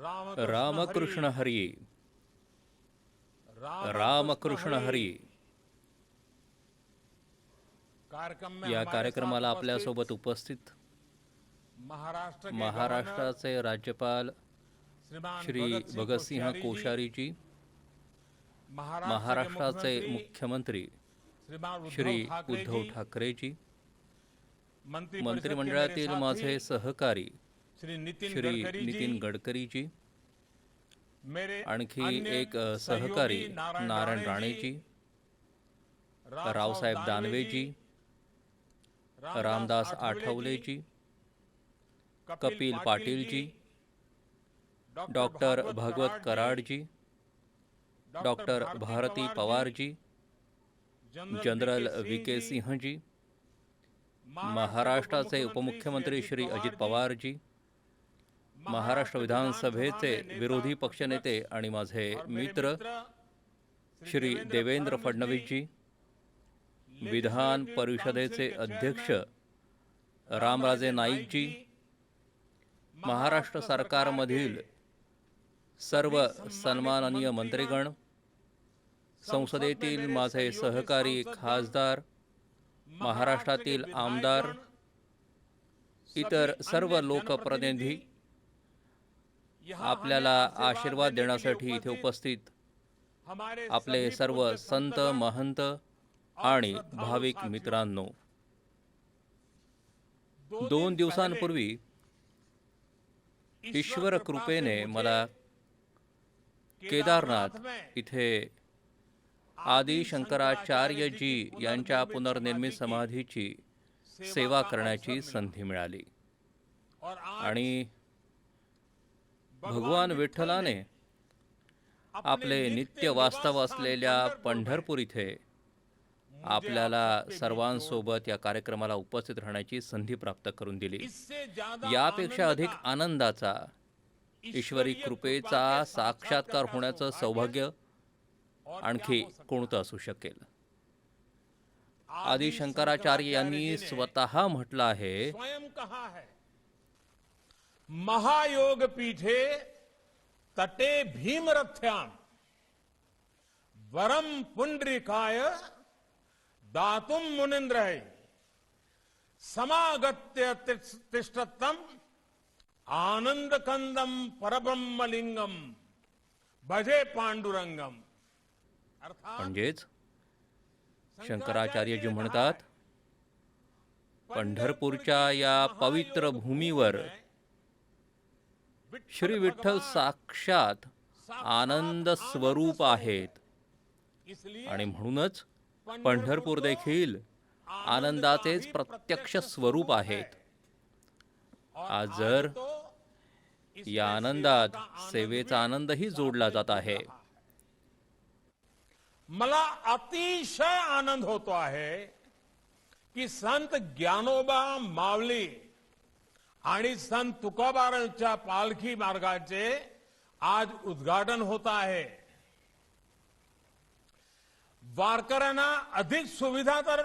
रामकृष्ण हरी. रामकृष्ण हरी. या कार्यक्रमाला आपल्यासोबत उपस्थित महाराष्ट्राचे राज्यपाल श्री भगतसिंह कोश्यारीजी, महाराष्ट्राचे मुख्यमंत्री श्री उद्धव ठाकरेजी, मंत्रिमंडळातील माझे सहकारी श्री नितीन गडकरीजी, आणखी एक सहकारी नारायण राणेजी, रावसाहेब दानवेजी, रामदास आठवलेजी, कपिल पाटीलजी, डॉक्टर भागवत कराडजी, डॉक्टर भारती पवारजी, जनरल वी.के. सिंहजी, महाराष्ट्राचे उपमुख्यमंत्री श्री अजित पवारजी, महाराष्ट्र विधानसभेचे विरोधी पक्षनेते आणि माझे मित्र श्री देवेंद्र फडणवीसजी, विधान परिषदेचे अध्यक्ष रामराजे नाईकजी, महाराष्ट्र सरकारमधील सर्व सन्माननीय मंत्रीगण, संसदेतील माझे सहकारी खासदार, महाराष्ट्रातील आमदार, इतर सर्व लोकप्रतिनिधी, आपल्याला आशीर्वाद देण्यासाठी इथे उपस्थित आपले सर्व संत महंत आणि भाविक मित्रांनो, 2 दिवसांपूर्वी ईश्वर कृपेने मला केदारनाथ इथे आदि शंकराचार्यजी यांच्या पुनर्निर्मित समाधीची सेवा करण्याची संधी मिळाली आणि भगवान विठ्ठलाने आपले नित्य वास्तव असलेल्या पंढरपूर इथे आपल्याला सर्वांसोबत या कार्यक्रमाला उपस्थित राहण्याची संधी प्राप्त करून दिली. यापेक्षा अधिक आनंदाचा, ईश्वरी कृपेचा साक्षात्कार होण्याचं सौभाग्य आणखी कोणतं असू शकेल. आदि शंकराचार्य यांनी स्वतः म्हटलं आहे, महायोग पीठे तटे भीमरथ्याम वरम पुंडरीकाय दातुम मुनिंद्रय समागत्य तिष्ठतम आनंदकंदम परब्रह्मलिंगम भजे पांडुरंगम. म्हणजेच शंकराचार्यजी म्हणतात, पंढरपूरच्या या पवित्र भूमीवर श्री विठ्ठल साक्षात आनंद स्वरूप आहेत आणि म्हणूनच पंढरपूर देखील आनंदाचेच प्रत्यक्ष स्वरूप आहेत. आज जर या आनंदात सेवेचा आनंदही जोडला जात आहे. मला अतिशय आनंद होतो आहे की संत ज्ञानोबा माऊली आणि संत तुकोबारांच्या पालखी मार्गाचे आज उद्घाटन होत आहे. वारकऱ्यांना अधिक सुविधा तर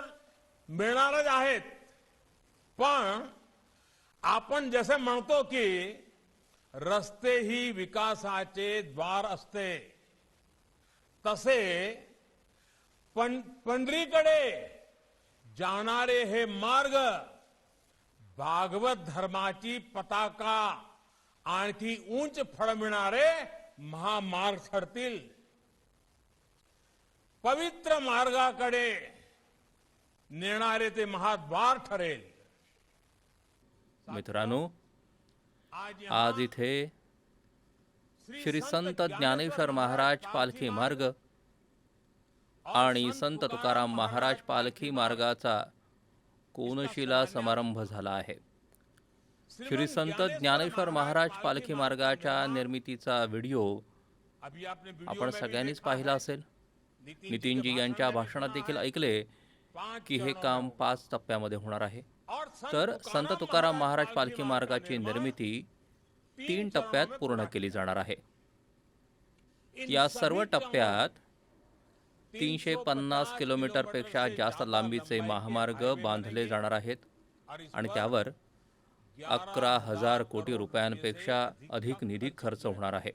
मिळणारच आहेत, पण आपण जसे म्हणतो की रस्ते ही विकासाचे द्वार असते, तसे पंढरीकडे जाणारे हे मार्ग भागवत धर्माची पताका आणखी उंच फडविणारे महामार्ग ठरतील. पवित्र मार्गाकडे नेणारे ते महाद्वार ठरेल. मित्रांनो, आज इथे श्री संत ज्ञानेश्वर महाराज पालखी मार्ग आणि संत तुकाराम महाराज पालखी मार्गाचा कोनशिला समारंभ झाला आहे. श्री संत ज्ञानेश्वर महाराज पालखी मार्गाच्या निर्मितीचा व्हिडिओ आपण सगळ्यांनीच पाहिला असेल. नितीनजी यांच्या भाषणात देखील ऐकले की हे काम 5 टप्प्यामध्ये होणार आहे. तर संत तुकाराम महाराज पालखी मार्गाची निर्मिती 3 टप्प्यात पूर्ण केली जाणार आहे. या सर्व टप्प्यात 350 किलोमीटरपेक्षा जास्त लांबीचे महामार्ग बांधले जाणार आहेत आणि त्यावर 11,000 कोटी रुपयांपेक्षा अधिक निधी खर्च होणार आहे.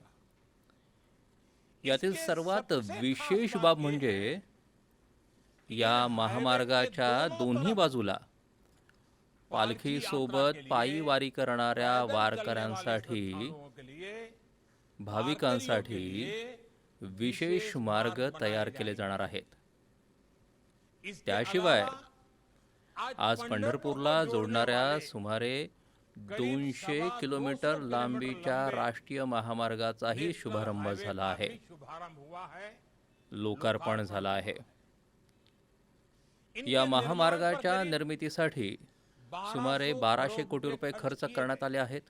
यातील सर्वात विशेष बाब म्हणजे या महामार्गाच्या दोन्ही बाजूला पालखीसोबत पायी वारी करणाऱ्या वारकऱ्यांसाठी, भाविकांसाठी विशेष मार्ग तयार केले जाणार आहेत. त्याशिवाय आज पंढरपूरला जोडणाऱ्या सुमारे 200 किलोमीटर लांबीच्या राष्ट्रीय महामार्गाचाही शुभारंभ झाला आहे, लोकार्पण झाला आहे. या महामार्गाच्या निर्मितीसाठी सुमारे 1200 कोटी रुपये खर्च करण्यात आले आहेत.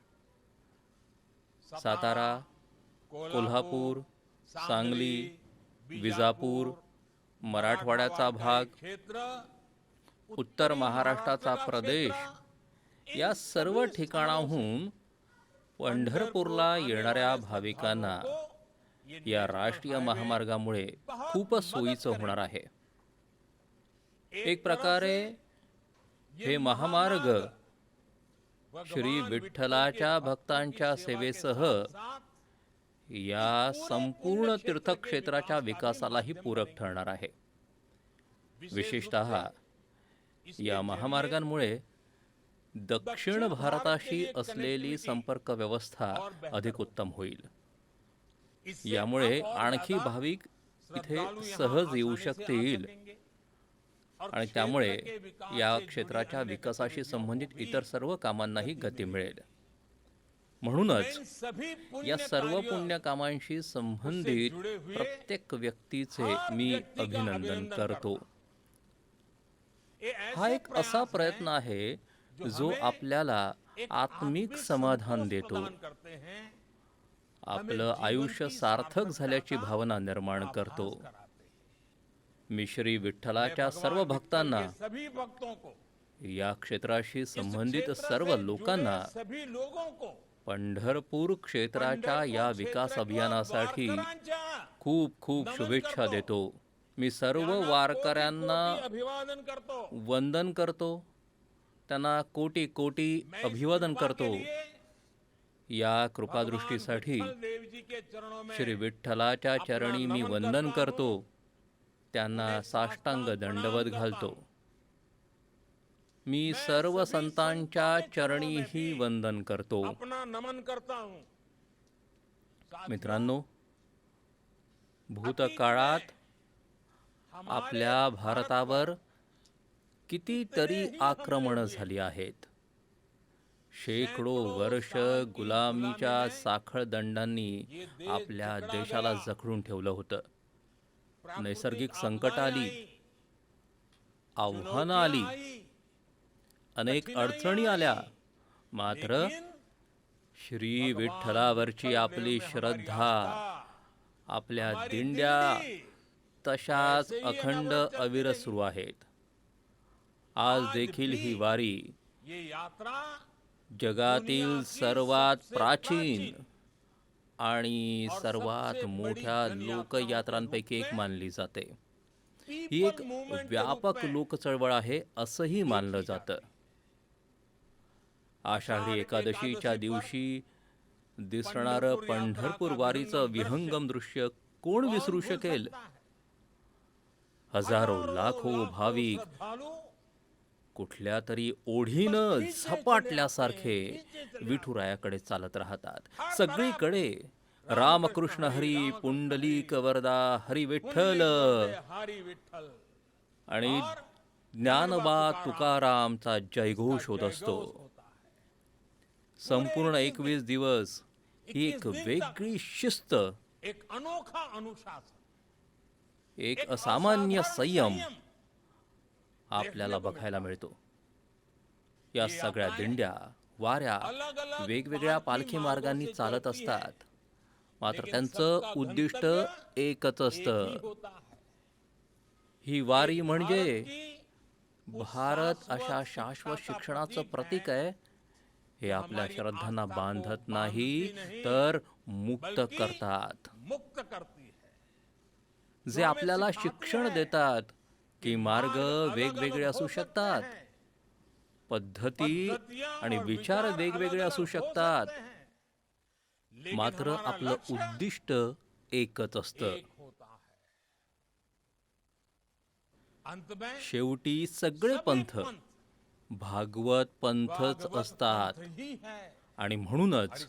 सातारा, कोल्हापूर, सांगली, विजापूर, मराठवाड्याचा भाग, उत्तर महाराष्ट्राचा प्रदेश या सर्व ठिकाणाहून पंढरपूरला येणाऱ्या भाविकांना या राष्ट्रीय महामार्गामुळे खूप सोयीचं होणार आहे. एक प्रकारे हे महामार्ग श्री विठ्ठलाच्या भक्तांच्या सेवेसह या संपूर्ण तीर्थक्षेत्राच्या विकासालाही पूरक ठरणार आहे. विशेषतः या महामार्गांमुळे दक्षिण भारताशी असलेली संपर्क व्यवस्था अधिक उत्तम होईल. यामुळे आणखी भाविक इथे सहज येऊ शकतील आणि त्यामुळे या क्षेत्राच्या विकासाशी संबंधित इतर सर्व कामांनाही गती मिळेल. म्हणूनच या सर्व पुण्य कामांशी संबंधित प्रत्येक व्यक्तीचे मी अभिनंदन करतो. हा एक असा प्रयत्न आहे जो आपल्याला आत्मिक समाधान देतो, आपलं आयुष्य सार्थक झाल्याची भावना निर्माण करतो. मी श्री विठ्ठलाच्या सर्व भक्तांना, या क्षेत्राशी संबंधित सर्व लोकांना पंढरपूर क्षेत्राच्या या विकास अभियानासाठी खूप खूप शुभेच्छा देतो. मी सर्व वारकऱ्यांना वंदन करतो, त्यांना कोटी कोटी अभिवादन करतो. या कृपादृष्टीसाठी श्री विठ्ठलाच्या चरणी मी वंदन करतो, त्यांना साष्टांग दंडवत घालतो. मी सर्व संतांच्या चरणीही वंदन करतो. मित्रांनो, भूतकाळात आपल्या भारतावर कितीतरी आक्रमणं झाली आहेत. शेकडो वर्ष गुलामीच्या साखळ दंडांनी आपल्या देशाला जखडून ठेवलं होतं. नैसर्गिक संकट आली, आव्हानं आली, अनेक अडचणी आल्या, मात्र श्री विठ्ठलावरची आपली श्रद्धा, आपल्या दिंड्या तशाच अखंड अविरत सुरू आहेत. आज देखील ही वारी जगातील सर्वात प्राचीन आणि सर्वात मोठ्या लोकयात्रांपैकी एक मानली जाते. ही एक व्यापक लोकचळवळ आहे असंही मानलं जातं. आषाढी एकादशीच्या दिवशी दिसणारं पंढरपूर वारीचं विहंगम दृश्य कोण विसरू शकेल? हजारो लाखो भाविक कुठल्या तरी ओढीनं झपाटल्यासारखे विठुरायाकडे चालत राहतात. सगळीकडे रामकृष्ण हरी, पुंडलिक वरदा, हरी विठ्ठल आणि ज्ञानोबा तुकारामचा जयघोष होत असतो. संपूर्ण 21 दिवस ही एक वेगळी शिस्त, एक अनोखा अनुशासन, एक असामान्य संयम आपल्याला बघायला मिळतो. या सगळ्या दिंड्या, वाऱ्या वेगवेगळ्या पालखी मार्गांनी चालत असतात, मात्र त्यांचं उद्दिष्ट एकच असतं. ही वारी म्हणजे भारत अशा शाश्वत शिक्षणाचं प्रतीक आहे. हे आपल्या श्रद्धांना बांधत नाही तर मुक्त करतात. जे आपल्याला शिक्षण देतात की मार्ग वेगवेगळे असू शकतात, पद्धती आणि विचार वेगवेगळे असू शकतात, मात्र आपलं उद्दिष्ट एकच असतं. शेवटी सगळे पंथ भागवत पंथच असतात. आणि म्हणूनच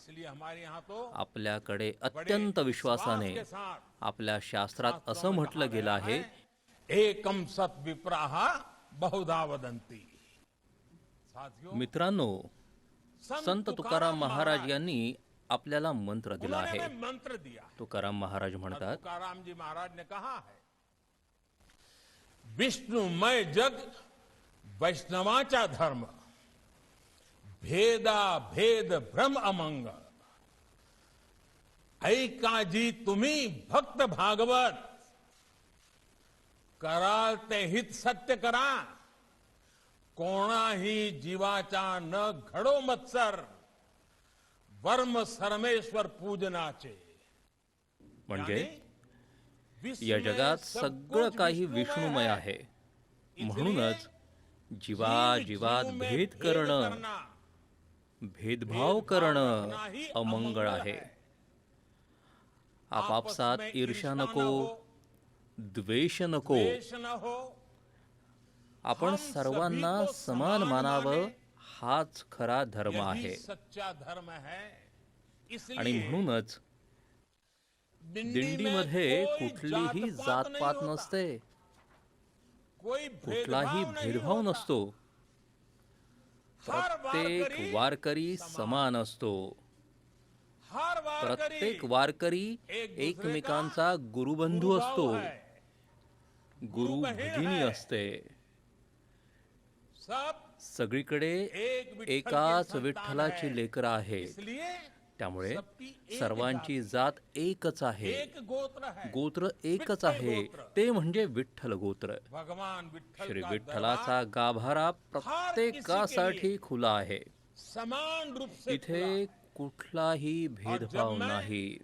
आपल्याकडे अत्यंत विश्वासाने आपल्या शास्त्रात असं म्हटलं गेलं आहे, एकम सत विप्राह बहुधा वदंती. मित्रांनो, संत तुकाराम महाराज यांनी आपल्याला मंत्र दिला आहे. मंत्र दिया. तुकाराम महाराज म्हणतात, तुकाराम जी महाराज ने कहा है, विष्णुमय जग वैष्णवाचा धर्म, भेदा भेद भ्रम अमंग, ऐकाजी तुम्ही भक्त भागवत, कराल ते हित सत्य करा, कोणाही जीवाचा न घडो मत्सर, वर्म सर्मेश्वर पूजनाचे. म्हणजे या जगात सगळं काही विष्णुमय आहे, म्हणूनच जीवाजीवात भेद करणं, भेदभाव करणं अमंगळ आहे. आपापसात ईर्ष्या नको, द्वेष नको. आपण सर्वांना समान मानावं, हाच खरा धर्म आहे. आणि म्हणूनच दिंडीमध्ये कुठलीही जातपात नसते, कुठलाही भेदभाव नसतो. प्रत्येक वारकरी समान असतो. प्रत्येक वारकरी एकमेकांचा गुरुबंधू असतो, गुरु भगिनी असते. सगळीकडे एकाच विठ्ठलाची लेकरं आहेत. त्यामुळे सर्वांची जात एकच आहे, गोत्र एकच आहे, ते म्हणजे विठ्ठल गोत्र. श्री विठ्ठलाचा गाभारा प्रत्येकासाठी खुला आहे. इथे कुठलाही भेदभाव नाही.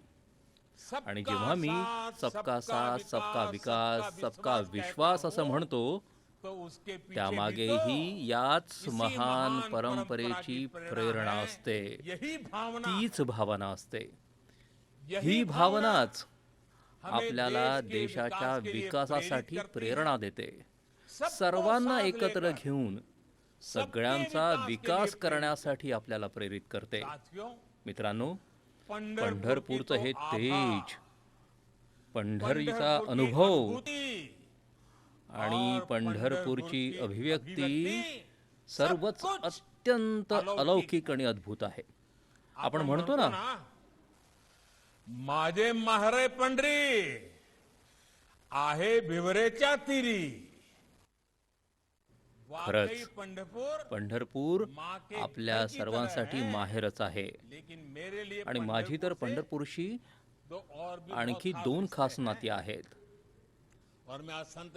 आणि जेव्हा मी सबका साथ, सबका विकास, सबका विश्वास असं म्हणतो, त्यामागेही याच महान परंपरेची प्रेरणा असते, तीच भावना असते. ही भावनाच आपल्याला देशाच्या विकासासाठी प्रेरणा देते. सर्वांना एकत्र घेऊन सगळ्यांचा विकास करण्यासाठी आपल्याला प्रेरित करते. मित्रांनो, पंढरपूरचं हे तेज, पंढरीचा अनुभव आणि पंढरपूरची अभिव्यक्ती सर्वच अत्यंत अलौकिक आणि अद्भुत आहे. आपण म्हणतो ना, माझे माहरे पंढरी आहे भिवरेच्या तीरी. खरंच पंढरपूर आपल्या सर्वांसाठी माहेरच आहे. आणि माझी तर पंढरपूरशी आणखी 2 खास नाती आहेत.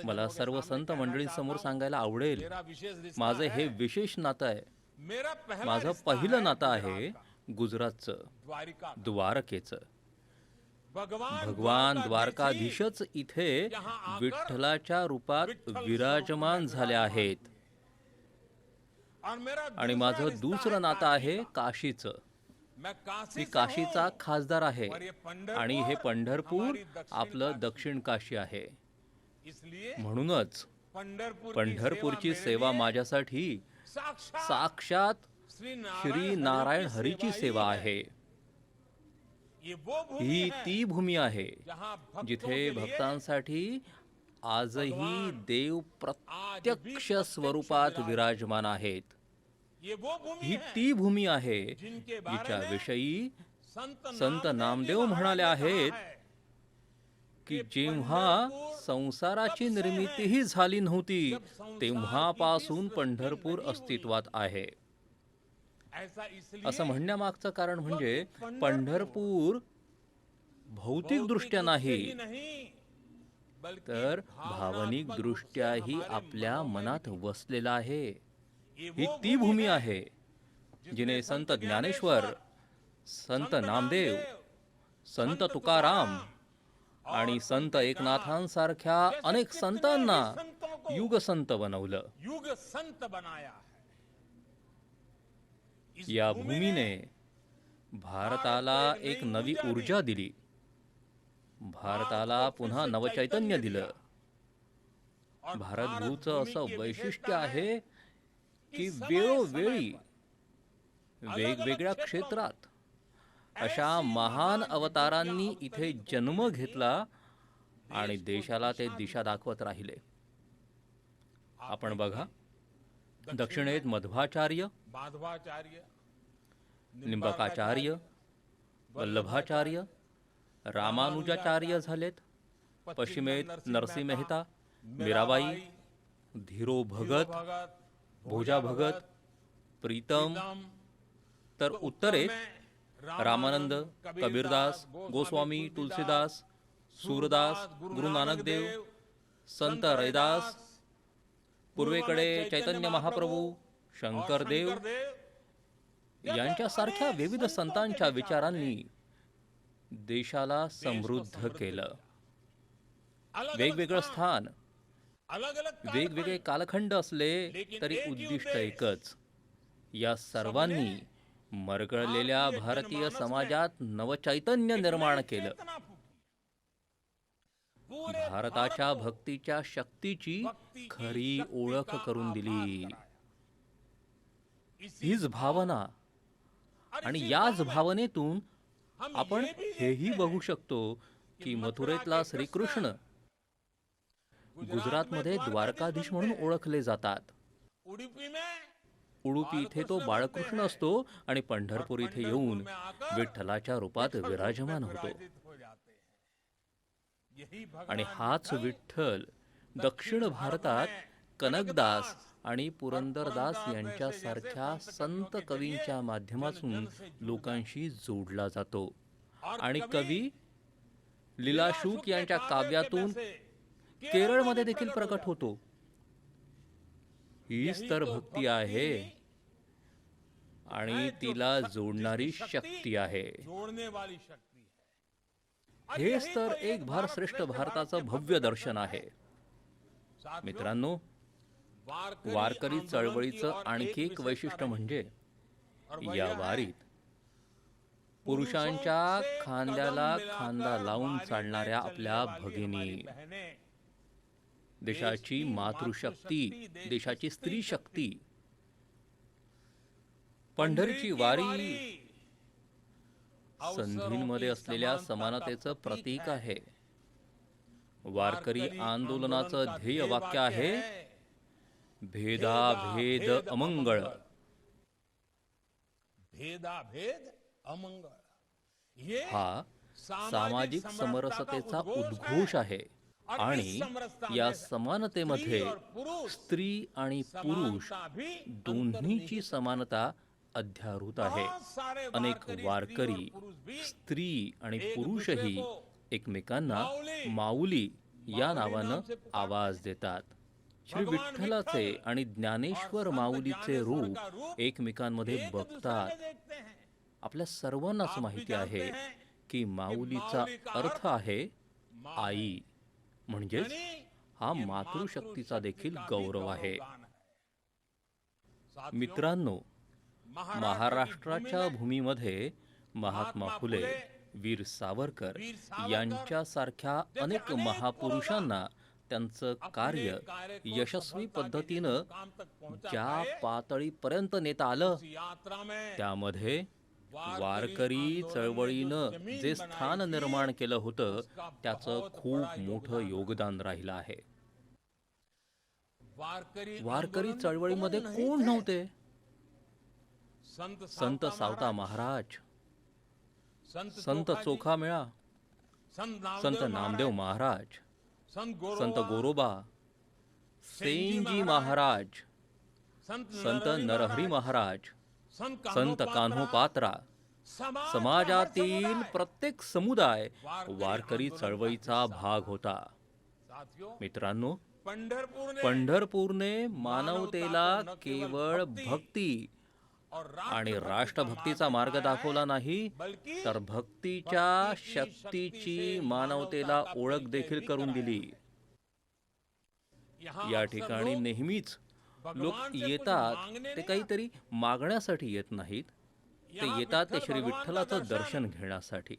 मला सर्व संत मंडळींसमोर सांगायला आवडेल, माझं हे विशेष नातं आहे. माझं पहिलं नातं आहे गुजरातचं, द्वारकेचं. भगवान द्वारकाधीशच इथे विठ्ठलाच्या रूपात विराजमान झाले आहेत. आणि माझं दुसरं नातं आहे काशीचं. मी काशीचा खासदार आहे आणि हे पंढरपूर आपलं दक्षिण काशी आहे. म्हणूनच पंढरपूरची सेवा माझ्यासाठी साक्षात श्री नारायण हरीची सेवा आहे. ही ती भूमी आहे जिथे भक्तांसाठी आजही देव प्रत्यक्ष स्वरूपात विराजमान आहेत. ही ती भूमी आहे जिच्या विषयी संत नामदेव म्हणाले आहेत की जेव्हा संसाराची निर्मितीही झाली नव्हती, तेव्हापासून पंढरपूर अस्तित्वात आहे. असं म्हणण्यामागचं कारण म्हणजे पंढरपूर भौतिक दृष्ट्या नाही, तर भावनिक दृष्ट्याही आपल्या मनात वसलेला आहे. ही ती भूमी आहे जिने संत ज्ञानेश्वर, संत नामदेव, संत तुकाराम आणि संत एकनाथांसारख्या अनेक संतांना युग संत बनवलं. या भूमीने भारताला एक नवी ऊर्जा दिली, भारताला पुन्हा नवचैतन्य दिलं. भारतभूचं असं वैशिष्ट्य आहे की वेळोवेळी वेगवेगळ्या क्षेत्रात अशा महान अवतारांनी इथे जन्म घेतला आणि देशाला ते दिशा दाखवत राहिले. आपण बघा, दक्षिणेत मध्वाचार्य, माधवाचार्य, निंबकाचार्य, वल्लभाचार्य, रामानुजाचार्य झालेत. पश्चिमेत नरसिंह मेहता, मीराबाई, धीरो भगत, भोजा भगत, प्रीतम. तर उत्तरेत रामानंद, कबीरदास, गोस्वामी तुलसीदास, सूरदास, गुरु नानक देव, संत रैदास. पूर्वेकडे चैतन्य महाप्रभू, शंकरदेव यांच्यासारख्या विविध संतांच्या विचारांनी देशाला समृद्ध केलं. वेगवेगळं स्थान, वेगवेगळे कालखंड असले तरी उद्दिष्ट एकच. या सर्वांनी मरगळलेल्या भारतीय समाजात नवचैतन्य निर्माण केलं. भारताच्या भक्तीच्या शक्तीची खरी ओळख करून दिली. हीच भावना आणि याच भावनेतून आपण हेही बघू शकतो की मथुरेतला श्रीकृष्ण गुजरातमध्ये द्वारकाधीश म्हणून ओळखले जातात. उडुपी इथे तो बाळकृष्ण असतो आणि पंढरपूर इथे येऊन विठ्ठलाच्या रूपात विराजमान होतो. आणि हाच विठ्ठल दक्षिण भारतात कनकदास आणि पुरंदरदास यांच्यासारख्या संत कवींच्या माध्यमातून लोकांशी जोडला जातो. आणि कवी लीलाशुक यांच्या काव्यातून केरळमध्ये देखील प्रकट होतो. हीच तर भक्ती आहे आणि तिला जोडणारी शक्ती आहे. हेच तर एक भारत श्रेष्ठ भारताचं भव्य दर्शन आहे. मित्रांनो, वारकरी चळवळीचं आणखी एक वैशिष्ट्य म्हणजे या वारीत पुरुषांच्या खांद्याला खांदा लावून चालणाऱ्या आपल्या भगिनी, देशाची मातृशक्ती, देशाची स्त्री शक्ती. पंढरीची वारी संधींमध्ये असलेल्या समानतेचं प्रतीक आहे. वारकरी आंदोलनाचं ध्येय वाक्य आहे, भेदाभेद अमंगळ. भेदाभेद अमंगळ हा सामाजिक समरसतेचा उद्घोष आहे. आणि या समानतेमध्ये स्त्री आणि पुरुष दोन्हीची समानता अध्यारूत आहे. अनेक वारकरी, स्त्री आणि पुरुषही एकमेकांना माऊली या नावानं आवाज देतात. श्री विठ्ठलाचे आणि ज्ञानेश्वर माऊलीचे रूप एकमेकांमध्ये बघतात. आपल्या सर्वांनाच माहिती आहे की माऊलीचा अर्थ आहे आई, म्हणजेच हा मातृशक्तीचा देखील गौरव आहे. मित्रांनो, महाराष्ट्राच्या भूमीमध्ये महात्मा फुले, वीर सावरकर यांच्यासारख्या अनेक महापुरुषांना त्यांचं कार्य यशस्वी पद्धतीनं ज्या पातळीपर्यंत नेता आलं, त्यामध्ये वारकरी चळवळीनं जे स्थान निर्माण केलं होतं त्याचं खूप मोठं योगदान राहिलं आहे. वारकरी चळवळीमध्ये कोण नव्हते? संत सावता महाराज, संत चोखामेळा, संत नामदेव महाराज, संत गोरोबा, सेनजी महाराज, संत नरहरी महाराज, संत कान्होपात्रा. समाजातील प्रत्येक समुदाय वारकरी चळवळीचा भाग होता. मित्रांनो, पंढरपूरने मानवतेला केवळ भक्ती आणि राष्ट्रभक्तीचा मार्ग दाखवला नाही, तर भक्तीच्या शक्तीची मानवतेला ओळख देखील करून दिली. या ठिकाणी नेहमीच लोक भगवान से कुछ येतात मांगने ते नहीं काही मागण्यासाठी येत नाहीत, ते यहाँ येतात ते विठ्ठल श्री भगवान का विठ्ठलाचं दर्शन, दर्शन घेण्यासाठी.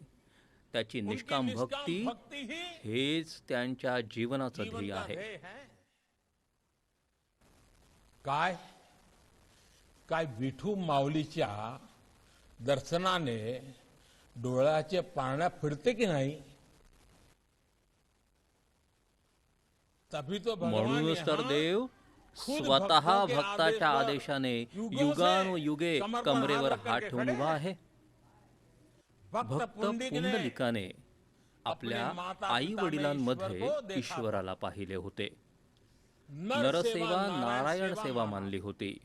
त्याची उनकी निष्काम निष्काम भक्ती भक्ति ही हेच त्यांच्या जीवनाचं जीवन ध्येय का आहे. ध्येय है. काय काय विठू माऊलीच्या दर्शनाने डोळ्याचे पारण्या फिरते की नाही. तभी तो भगवान म्हणूनच तर यहाँ देव खुद स्वतः भक्तों के भक्ताच्या आदेश पर आदेशाने युगों से युगानुयुगे कमर पर कमरेवर हाथ हात रख ठेवून करके उभा आहे. भक्त भक्त पुंडलिक ने पुंडलिकाने आपल्या अपने माता आई पिता में वडिलांमध्ये ईश्वर को देखा. ईश्वराला पाहिले होते. नर नरसेवा नारायण सेवा माना. मानली होती.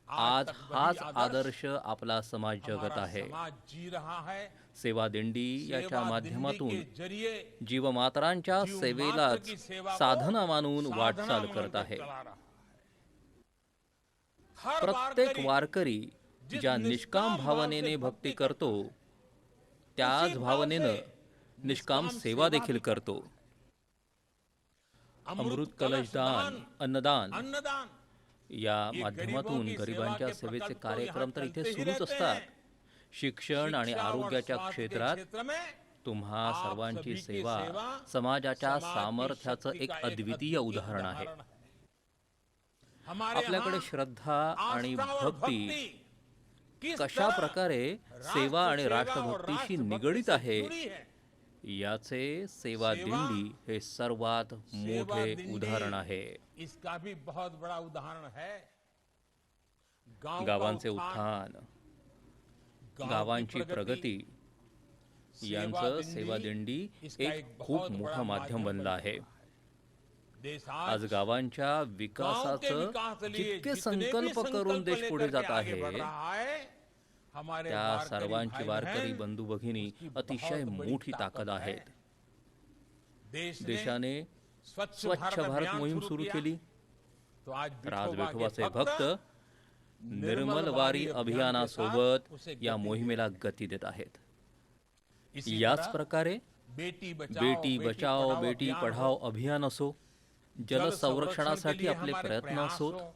आज आज तक वही हाच आदर्श आपला समाज जगत हमारा आहे. समाज जी रहा है. सेवा दिंडी याच्या सेवा दिंडी माध्यमातून के जरिए जीवमात्रांच्या जीव सेवेलाच मात्र की सेवा को साधना मानून साधना वाटचाल मानकर करत आहे. चला रहा है. हर प्रत्येक वारकरी वारकरी जिस ज्या निष्काम भाव भावनेने से भक्ती करता करतो है, त्याच उसी भाव भावनेनं से निष्काम निष्काम सेवा भी देखील करतो. अमृत कलशदान, कलशदान, अन्नदान अन्नदान या ये माध्यमातून गरीबों की गरिबांच्या सेवा के सेवेचे प्रकल्प तो कार्यक्रम तर यहाँ इथे चलते ही सुरूच रहते असतात. हैं. शिक्षण आणि शिक्षा और आरोग्याच्या स्वास्थ्य के क्षेत्रात क्षेत्र में तुम्हा आप सर्वांची सभी की सेवा सेवा समाजाच्या समाज की सामर्थ्याचं शक्ति एक का अद्वितीय उदाहरण आहे. हमारे आपल्याकडे यहाँ श्रद्धा आणि आस्था और भक्ती किस कशा तरह प्रकारे सेवा आणि राष्ट्र सेवा और राष्ट्रभक्तीशी राष्ट्रभक्ति निगडीत से आहे जुड़ी है. याचे सेवा सेवा, दिंडी हे सर्वात सेवा मोठे दिंडी उदाहरण आहे. इसका भी बहुत बड़ा उदाहरण है. गांव का गावांचे उत्थान, गांव की गावांची प्रगती यांचं सेवा दिंडी इसका एक बहुत खूप बड़ा मोठं माध्यम बनलं आहे. देश आज गावांच्या गांव के विकासाचं विकास के लिए जितके जितने भी संकल्प करून संकल्प देश पुढे लेकर जात के आगे आहे बढ़ रहा है, हमारे त्या वारकरी सर्वांची भाई वारकरी बहन, बंधू भगिनी उसकी अतिशय बहुत बड़ी मोठी ताकद है. आहेत. देश ने देशाने स्वच्छ स्वच्छ भारत भारत अभियान मोहीम शुरू सुरू किया. केली. तो आज तर आज विठोबा के विठोबाचे भक्त निर्मल निर्मल वारी वारी अभियानासोबत अभियान के साथ या उसे मोहिमेला गती देत आहेत. इसी याच तरह प्रकारे बेटी बेटी बचाओ बेटी अभियान पढाओ हो, अभियान असो, जल जल संरक्षण संरक्षणासाठी के लिए आपले हमारे प्रयत्न प्रयास असोत, हो,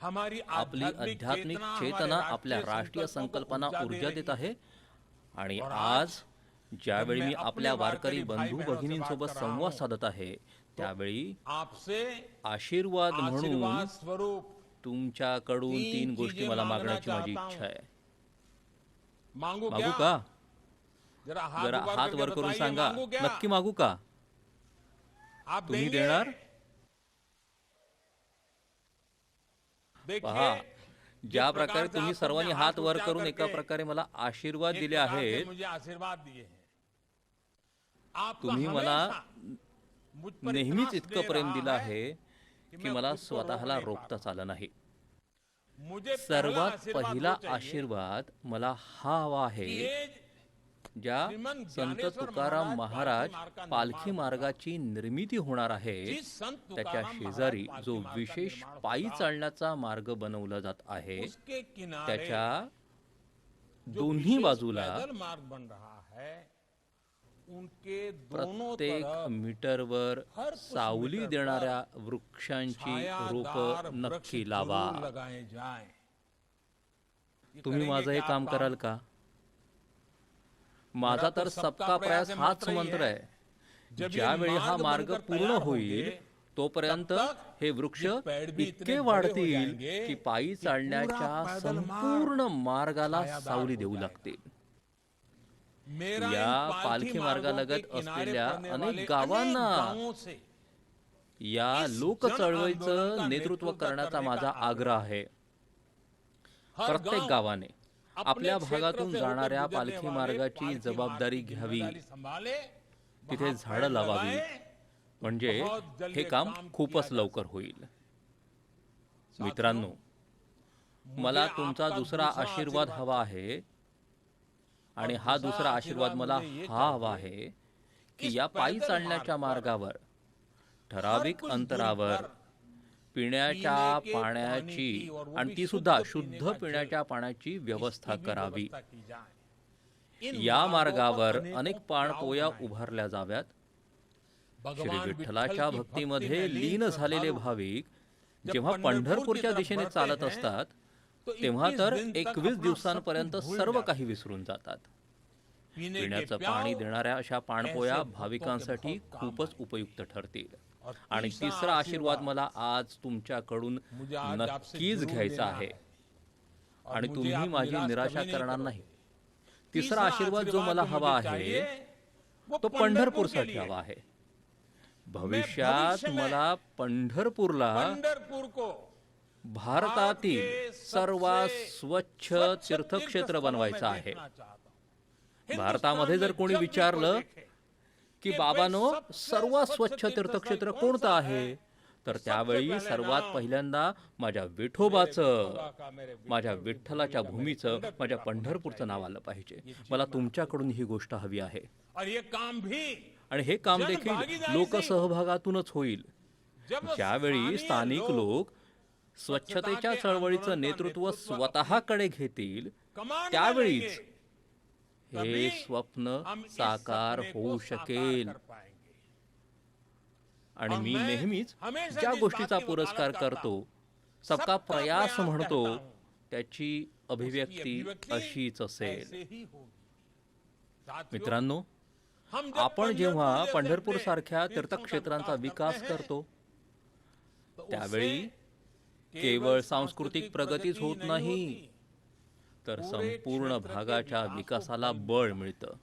हमारी आपली आध्यात्मिक चेतना आपल्या राष्ट्रीय संकल्पना ऊर्जा देत आहे. आणि आज ज्यावेळी मी आपल्या वारकरी बंधू भगिनींसोबत संवाद साधत आहे त्यावेळी आपसे आशीर्वाद म्हणून आशीर्वाद स्वरूप तुमच्याकडून 3 गोष्टी चीजें मला मांगना मागण्याची माझी चाहता इच्छा आहे. मांगू मागू क्या? का? जरा जरा हात करके वर करून बताइए, सांगा, मांगू क्या? नक्की मागू का? आप तुम्ही देंगे? देणार? देखिए, पहा, ज्या जिस प्रकार प्रकारे से तुम्ही आप सर्वांनी सबने हात वर ऊंचा करून एका करके प्रकारे मला आशीर्वाद एक दिले प्रकार से आहेत, मुझे आशीर्वाद दिए हैं. आपका तुम्ही मला हमेशा मुझ पर नेहमीच इतना इतकं स्नेह प्रेम रहा दिलं है आहे कि की मैं मला खुद को रोक स्वतःला नहीं पा रोखता रहा. आलं नाही. मुझे सर्वात आशीर्वाद पहिला वो चाहिए आशीर्वाद मला हा हवा आहे, कि ये ज्या श्रीमंत संत ज्ञानेश्वर तुकाराम महाराज महाराज पालखी पालखी मार्ग मार्गाची निर्मिती होणार आहे जिस संत त्याच्या तुकाराम शेजारी महाराज जो पालखी मार्ग का विशेष निर्माण पायी होगा, चालण्याचा मार्ग बनवला जात आहे उसके किनारे त्याच्या जो दोन्ही विशेष बाजूला पैदल मार्ग बन रहा है, उनके दोनों प्रत्येक तरफ मीटरवर हर कुछ सावली मीटर देणाऱ्या वृक्षांची छायादार रोप वृक्ष नक्की लावा. जरूर लगाए जाएं. ये तुम्ही करेंगे माझं हे क्या काम आप कराल का? माझा मेरा तर तो सबका प्रयास है, हाच मंत्र ही मंत्र है. आहे. जब ये ज्यावेळी हा मार्ग मार्ग बनकर पूर्ण तैयार होईल होंगे, तोपर्यंत तब तक हे वृक्ष ये पेड़ भी इतके इतने बड़े हो वाढतील जाएंगे की पायी कि चालण्याच्या पूरा पैदल मार्ग संपूर्ण मार्गाला छायादार सावली हो देऊ जाएगा. लागतील. मेरा इन या पालखी पालखी मार्गों के मार्गालगत किनारे असलेल्या पड़ने अनेक वाले गावांना गावों से या इस लोक जन चळवळीचं आंदोलन का नेतृत्व नेतृत्व करण्याचा करने माझा का आग्रह आहे. हर प्रत्येक गांव गावाने आपल्या अपने क्षेत्र भागातून से होकर जाणाऱ्या गुजरने पालखी वाले मार्गाची पालखी जबाबदारी मार्ग की घ्यावी, जिम्मेदारी संभाले, तिथे वहां झाडं पेड़ लावावी, लगाए, म्हणजे बहुत जल्दी हे काम काम खूपच किया जा लवकर होईल. साथियों, मित्रांनो, मुझे मला आपका तुमचा दुसरा आशीर्वाद हवा आहे आणि हा दुसरा आशीर्वाद मला हा हवा आहे की या पायी चालण्याच्या मार्गावर ठराविक अंतरावर पिण्याच्या पाण्याची आणि ती सुद्धा शुद्ध पिण्याच्या पाण्याची व्यवस्था करावी. या मार्गावर अनेक पाणपोया उभारल्या जाव्यात. श्री विठ्ठलाच्या भक्तीमध्ये लीन झालेले भाविक जेव्हा पंढरपूरच्या दिशेने चालत असतात तेव्हा तर 21 दिवसांपर्यंत सर्व काही विसरून जातात. पिण्याचं पाणी देणाऱ्या अशा पाणपोया भाविकांसाठी खूपच उपयुक्त ठरतील. आणि तिसरा आशीर्वाद मला आज तुमच्याकडून नक्कीच घ्यायचा आहे आणि तुम्ही माझी निराशा करणार नाही. तिसरा आशीर्वाद जो मला हवा आहे तो पंढरपूरसाठी हवा आहे. भविष्यात मला पंढरपूरला भारतातील सर्वात स्वच्छ तीर्थक्षेत्र बनवायचं आहे. भारतामध्ये जर कोणी विचारलं की बाबांनो सर्वात स्वच्छ तीर्थक्षेत्र कोणतं आहे, तर त्यावेळी सर्वात पहिल्यांदा माझ्या विठोबाचं, माझ्या विठ्ठलाच्या भूमीचं, माझ्या पंढरपूरचं नाव आलं पाहिजे. मला तुमच्याकडून ही गोष्ट हवी आहे आणि हे काम देखील लोकसहभागातूनच होईल. ज्यावेळी स्थानिक लोक स्वच्छतेच्या चळवळीचं नेतृत्व स्वतःकडे घेतील त्यावेळीच हे स्वप्न साकार होऊ शकेल. आणि मी नेहमीच ज्या गोष्टीचा पुरस्कार करतो, सबका प्रयास म्हणतो, त्याची अभिव्यक्ती अशीच असेल. मित्रांनो, आपण जेव्हा पंढरपूर सारख्या तीर्थक्षेत्रांचा विकास करतो त्यावेळी केवळ सांस्कृतिक प्रगतीच होत नाही, तर संपूर्ण भागाच्या विकासाला बळ मिळतं.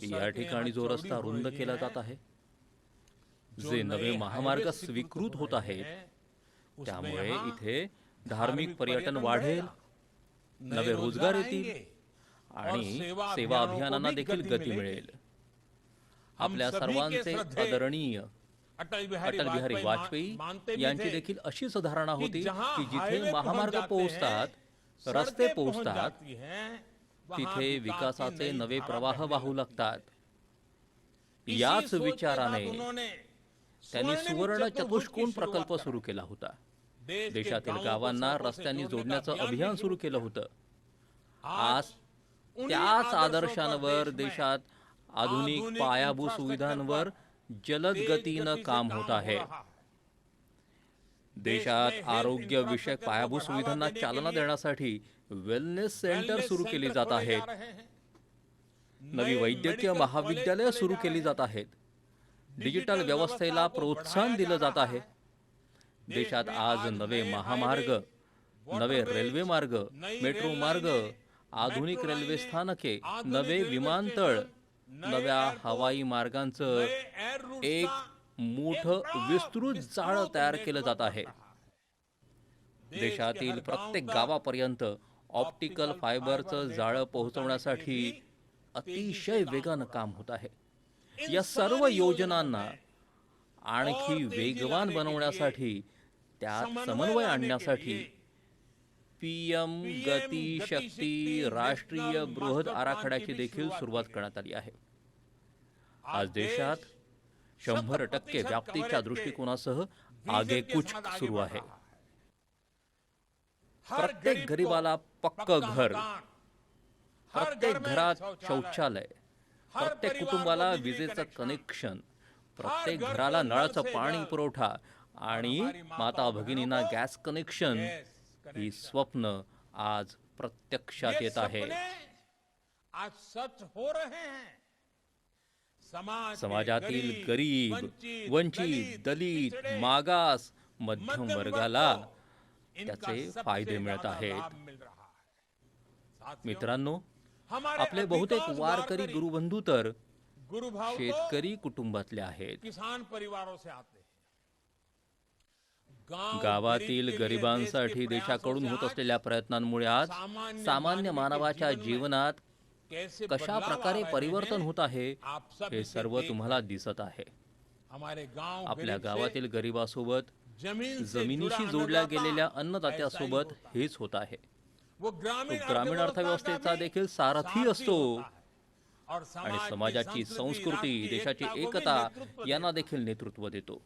या ठिकाणी जो रस्ता रुंद केला जात आहे, जे नवे महामार्ग स्वीकृत होत आहेत, त्यामुळे इथे धार्मिक पर्यटन वाढेल, नवे रोजगार येतील आणि सेवा अभियानांना देखील गती मिळेल. आपल्या सर्वांचे आदरणीय अटल बिहारी वाजपेयी यांची देखील अशीच धारणा होती की जिथे महामार्ग पोहोचतात, रस्ते पोहोचतात, तिथे विकासाचे नवे प्रवाह वाहू लागतात. याच विचाराने त्यांनी सुवर्ण चतुष्कोन प्रकल्प सुरू केला होता. देशातील गावांना रस्त्यांनी जोडण्याचं अभियान सुरू केलं होतं. आज त्याच आदर्शांवर देशात आधुनिक पायाभूत सुविधांवर जलद गतीनं काम होत आहे. देशात आरोग्य विषयक पायाभूत सुविधांना चालना देण्यासाठी वेलनेस सेंटर सुरू केली जात आहेत. नवी वैद्यकीय महाविद्यालय सुरू केली जात आहेत. डिजिटल व्यवस्थेला प्रोत्साहन दिलं जात आहे. देशात आज नवे महामार्ग, नवे रेल्वे मार्ग, मेट्रो मार्ग, आधुनिक रेल्वे स्थानके, नवे विमानतळ, नव्या हवाई मार्गांचं एक मोठं विस्तृत जाळं तयार केलं जात आहे. देशातील प्रत्येक गावापर्यंत ऑप्टिकल फायबरचं जाळं पोहोचवण्यासाठी अतिशय वेगानं काम होत आहे. या सर्व योजनांना आणखी वेगवान बनवण्यासाठी, त्यात समन्वय आणण्यासाठी पीएम गती शक्ती राष्ट्रीय बृहद आराखड्याची देखील सुरुवात करण्यात आली आहे. आज देशात 100% व्याप्तीच्या दृष्टिकोनासह आगेकूच सुरू आहे. प्रत्येक गरीबाला पक्क घर, प्रत्येक घरात शौचालय, प्रत्येक कुटुंबाला विजेचं कनेक्शन, प्रत्येक घराला नळाचं पाणी पुरवठा आणि माता भगिनींना गॅस कनेक्शन, ही स्वप्न आज प्रत्यक्षात येत आहे. समाजातील गरीब, वंचित, दलित, मागास, मध्यम वर्गाला त्याचे फायदे मिळत आहेत. मित्रांनो, आपले बहुतेक वारकरी गुरुबंधू तर शेतकरी कुटुंबातले आहेत. गावातील गरिबांसाठी देशाकडून होत असलेल्या प्रयत्नांमुळे आज सामान्य मानवाच्या जीवनात कशा प्रकारे परिवर्तन होत आहे हे सर्व तुम्हाला दिसत आहे. आपल्या गावातील गरिबासोबत, जमिनीशी जोडल्या गेलेल्या अन्नदात्यासोबत हेच होत आहे. तो ग्रामीण अर्थव्यवस्थेचा देखील सारथी असतो आणि समाजाची संस्कृती, देशाची एकता यांना देखील नेतृत्व देतो.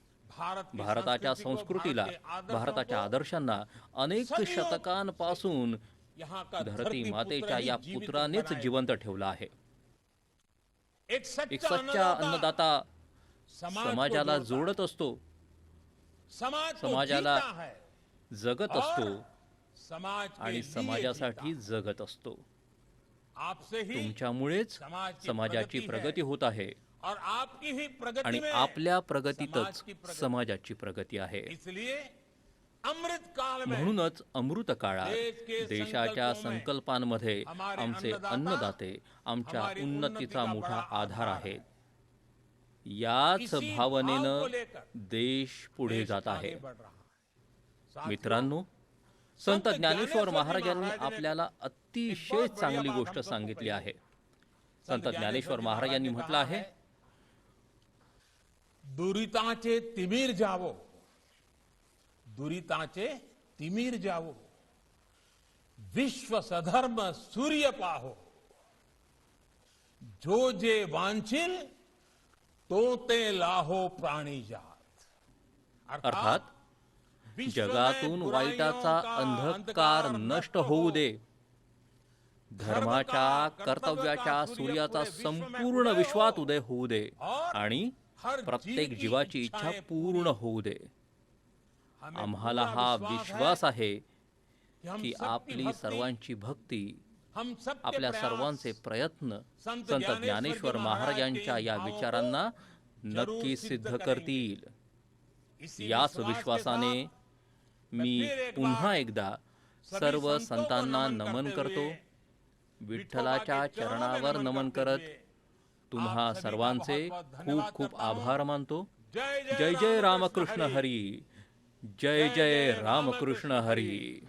भारताच्या संस्कृतीला, भारताच्या आदर्शांना अनेक शतकांपासून धरती मातेच्या या पुत्रानेच जिवंत ठेवलं आहे. एक सच्चा अन्नदाता समाजाला जोडत असतो. समाज को समाजाला जीता है जगत असतो समाज के आणि लिए समाजासाठी जीता। जगत असतो. आपसे ही तुमच्यामुळेच समाज की समाजाची प्रगती प्रगती है होत आहे और आपकी ही प्रगति आणि में आपल्या समाज प्रगतीतच की प्रगति। समाजाची प्रगती आहे. इसलिए अमृत काल में म्हणूनच अमृत काळात देश के देशाच्या संकल्पों में संकल्पांमध्ये हमारे आमचे अन्नदाता अन्नदाते आमच्या हमारी उन्नतीचा उन्नति का मोठा बड़ा आधार आधार आहेत. है। याच इसी भाव को भावनेनं लेकर देश पुढे देश जात आहे. आगे बढ़ रहा है। साथियों, मित्रांनो, संत ज्ञानेश्वर महाराजांनी आपल्याला अतिशय चांगली गोष्ट सांगितली आहे. संत ज्ञानेश्वर महाराजांनी म्हटलं आहे, दुरिताचे तिमीर जावो, दुरिताचे तिमीर जावो, विश्व सधर्म सूर्य पाहो, जो जे वांछिल तो ते लाहो प्राणी जात. अर्थात विश्व में जगातून बुराइयों वाईटाचा का अंधकार नष्ट होऊ दे, धर्माच्या कर्तव्याच्या सूर्याचा संपूर्ण विश्वात उदय होऊ दे आणि प्रत्येक जीवाची इच्छा पूर्ण होऊ दे. आम्हाला हा विश्वास आहे की आपली सर्वांची भक्ती, आपल्या सर्वांचे प्रयत्न संत ज्ञानेश्वर महाराजांच्या या विचारांना नक्की सिद्ध करतील. याच विश्वासाने मी पुन्हा एकदा सर्व संतांना नमन करतो. विठ्ठलाच्या चरणावर नमन करत तुम्हा सर्वांचे खूप खूप आभार मानतो. जय जय रामकृष्ण हरी. जय जय रामकृष्ण हरी.